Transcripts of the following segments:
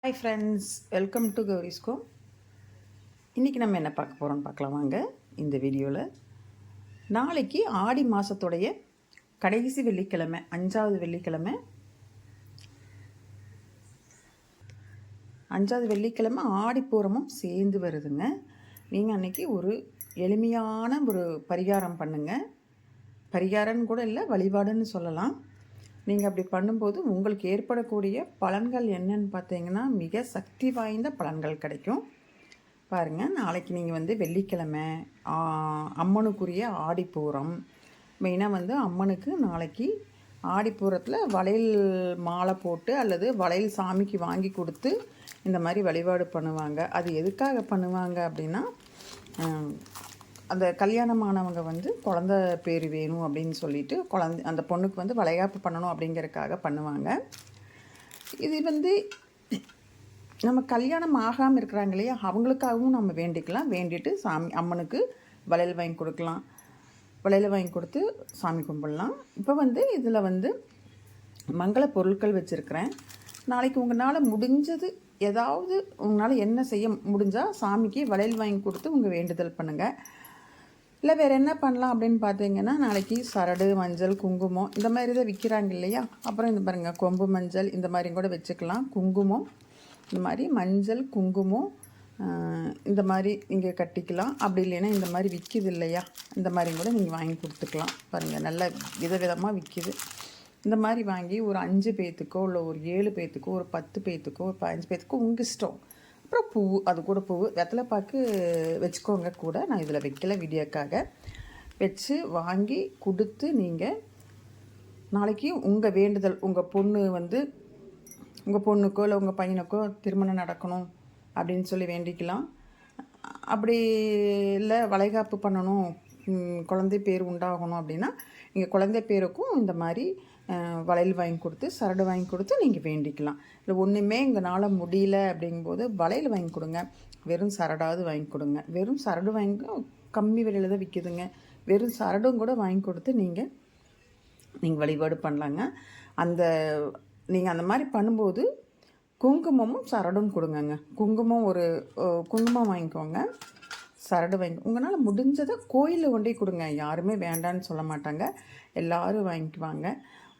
Hi friends, welcome to கௌரிஸ்கோம். இன்றைக்கி நம்ம என்ன பார்க்க போகிறோம்னு பார்க்கலாம் வாங்க. இந்த வீடியோவில் நாளைக்கு ஆடி மாதத்துடைய கடைசி வெள்ளிக்கிழமை, 5வது வெள்ளிக்கிழமை ஆடிப்பூரமும் சேர்ந்து வருதுங்க. நீங்கள் அன்றைக்கி ஒரு எளிமையான ஒரு பரிகாரம் பண்ணுங்கள். பரிகாரம்னு கூட இல்லை, வழிபாடுன்னு சொல்லலாம். நீங்கள் அப்படி பண்ணும்போது உங்களுக்கு ஏற்படக்கூடிய பலன்கள் என்னன்னு பார்த்தீங்கன்னா மிக சக்தி வாய்ந்த பலன்கள் கிடைக்கும். பாருங்கள், நாளைக்கு நீங்கள் வெள்ளிக்கிழமை, அம்மனுக்குரிய ஆடிப்பூரம். மெயினாக அம்மனுக்கு நாளைக்கு ஆடிப்பூரத்தில் வளையல் மாலை போட்டு அல்லது வளையல் சாமிக்கு வாங்கி கொடுத்து இந்த மாதிரி வழிபாடு பண்ணுவாங்க. அது எதுக்காக பண்ணுவாங்க அப்படின்னா, அந்த கல்யாணமானவங்க குழந்த பேர் வேணும் அப்படின்னு சொல்லிட்டு அந்த பொண்ணுக்கு வளைகாப்பு பண்ணணும் அப்படிங்கிறதுக்காக பண்ணுவாங்க. இது நம்ம கல்யாணம் ஆகாமல் இருக்கிறாங்க இல்லையா, அவங்களுக்காகவும் நம்ம வேண்டிக்கலாம். வேண்டிட்டு அம்மனுக்கு வளையல் வாங்கி கொடுக்கலாம். வளையல் வாங்கி கொடுத்து சாமி கும்பிடலாம். இப்போ இதில் மங்கள பொருட்கள் வச்சுருக்கிறேன். நாளைக்கு உங்களால் முடிஞ்சது ஏதாவது உங்களால் என்ன செய்ய முடிஞ்சால் சாமிக்கு வளையல் வாங்கி கொடுத்து உங்கள் வேண்டுதல் பண்ணுங்கள். இல்லை வேறு என்ன பண்ணலாம் அப்படின்னு பார்த்தீங்கன்னா, நாளைக்கு சரடு, மஞ்சள், குங்குமம் இந்த மாதிரி தான் விற்கிறாங்க இல்லையா. அப்புறம் இந்த பாருங்கள், கொம்பு மஞ்சள் இந்த மாதிரி கூட வச்சுக்கலாம். குங்குமம் இந்த மாதிரி மஞ்சள், குங்குமம் இந்த மாதிரி நீங்கள் கட்டிக்கலாம். அப்படி இல்லைன்னா இந்த மாதிரி விற்கிது இல்லையா, இந்த மாதிரி கூட நீங்கள் வாங்கி கொடுத்துக்கலாம். பாருங்கள், நல்ல விதவிதமாக விற்கிது. இந்த மாதிரி வாங்கி ஒரு 5 பேர்த்துக்கோ இல்லை ஒரு 7 பேர்த்துக்கோ ஒரு 10 பேர்த்துக்கோ ஒரு 15 பேர்த்துக்கோ உங்கள் இஷ்டம். அப்புறம் பூ, அது கூட பூ வெத்தலைப்பாக்கு வச்சுக்கோங்க கூட. நான் இதில் வைக்கல, வீடியோக்காக வச்சு வாங்கி கொடுத்து நீங்கள் நாளைக்கு உங்கள் வேண்டுதல், உங்கள் பொண்ணு உங்கள் பொண்ணுக்கோ இல்லை உங்கள் பையனுக்கோ திருமணம் நடக்கணும் அப்படின்னு சொல்லி வேண்டிக்கலாம். அப்படி இல்லை வளைகாப்பு பண்ணணும், குழந்தை பேர் உண்டாகணும் அப்படின்னா நீங்கள் குழந்தை பேருக்கும் இந்த மாதிரி வளையல் வாங்கி கொடுத்து சரடு வாங்கி கொடுத்து நீங்கள் வேண்டிக்கலாம். இல்லை ஒன்றுமே எங்களால் முடியல அப்படிங்கும்போது வளையல் வாங்கி கொடுங்க, வெறும் சரடாவது வாங்கி கொடுங்க. வெறும் சரடு வாங்கி கம்மி விலையில் தான் விற்கிதுங்க. வெறும் சரடும் கூட வாங்கி கொடுத்து நீங்கள் வழிபாடு பண்ணலாங்க. நீங்கள் அந்த மாதிரி பண்ணும்போது குங்குமமும் சரடும் கொடுங்கங்க. குங்குமம் வாங்கிக்கோங்க, சரடு வாங்கி உங்களால் முடிஞ்சதை கோயிலில் கொண்டே கொடுங்க. யாருமே வேண்டான்னு சொல்ல மாட்டாங்க, எல்லோரும் வாங்கிக்குவாங்க.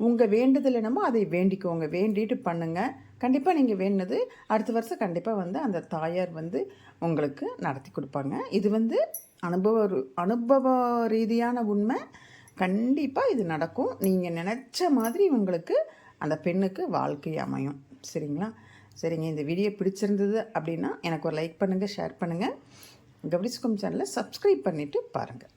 உங்கள் வேண்டுதல் என்னமோ அதை வேண்டிக்கோங்க. வேண்டிட்டு பண்ணுங்கள். கண்டிப்பாக நீங்கள் வேண்டினது அடுத்த வருஷம் கண்டிப்பாக அந்த தாயார் உங்களுக்கு நடத்தி கொடுப்பாங்க. இது அனுபவ ரீதியான உண்மை. கண்டிப்பாக இது நடக்கும். நீங்கள் நினச்ச மாதிரி உங்களுக்கு அந்த பெண்ணுக்கு வாழ்க்கை அமையும். சரிங்களா? சரிங்க, இந்த வீடியோ பிடிச்சிருந்தது அப்படின்னா எனக்கு ஒரு லைக் பண்ணுங்கள், ஷேர் பண்ணுங்கள். கௌரிஸ்கோம் சேனலை சப்ஸ்கிரைப் பண்ணிவிட்டு பாருங்கள்.